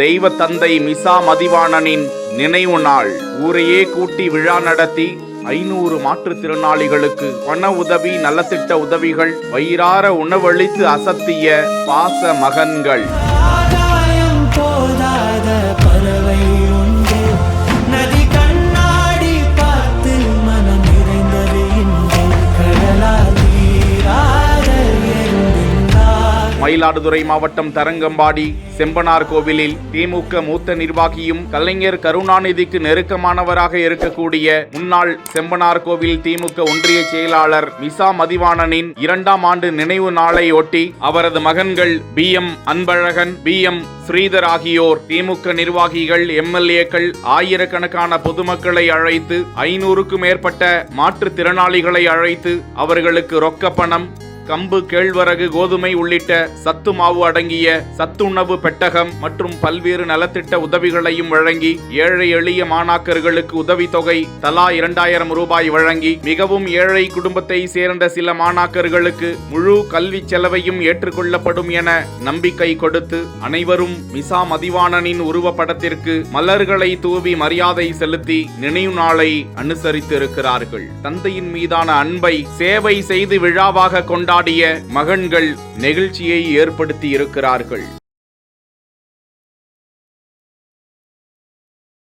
தெய்வ தந்தை மிசா மதிவாணனின் நினைவு நாள். ஊரையே கூட்டி விழா நடத்தி 500 மாற்றுத்திறனாளிகளுக்கு பண உதவி, நலத்திட்ட உதவிகள், வயிறார உணவளித்து அசத்திய பாச மகன்கள். மயிலாடுதுறை மாவட்டம் தரங்கம்பாடி செம்பனார் கோவிலில் திமுக மூத்த நிர்வாகியும் கலைஞர் கருணாநிதிக்கு நெருக்கமானவராக இருக்கக்கூடிய முன்னாள் செம்பனார் கோவில் திமுக ஒன்றிய செயலாளர் மிசா மதிவாணனின் 2ஆம் ஆண்டு நினைவு நாளை ஒட்டி அவரது மகன்கள் BM அன்பழகன், BM ஸ்ரீதர் ஆகியோர், திமுக நிர்வாகிகள், MLAக்கள், ஆயிரக்கணக்கான பொதுமக்களை அழைத்து 500க்கும் மேற்பட்ட மாற்றுத்திறனாளிகளை அழைத்து அவர்களுக்கு ரொக்க பணம், கம்பு, கேழ்வரகு, கோதுமை உள்ளிட்ட சத்து மாவு அடங்கிய சத்துணவு பெட்டகம் மற்றும் பல்வேறு நலத்திட்ட உதவிகளையும் வழங்கி ஏழை எளிய மாணாக்கர்களுக்கு உதவித்தொகை தலா 2000 ரூபாய் வழங்கி மிகவும் ஏழை குடும்பத்தை சேர்ந்த சில மாணாக்கர்களுக்கு முழு கல்வி செலவையும் ஏற்றுக்கொள்ளப்படும் என நம்பிக்கை கொடுத்து அனைவரும் மிசா மதிவாணனின் உருவப்படத்திற்கு மலர்களை தூவி மரியாதை செலுத்தி நினைவு நாளை அனுசரித்து இருக்கிறார்கள். தந்தையின் மீதான அன்பை சேவை செய்து விழாவாக கொண்டாடிய மகன்கள் நெகிழ்ச்சியை ஏற்படுத்தி இருக்கிறார்கள்.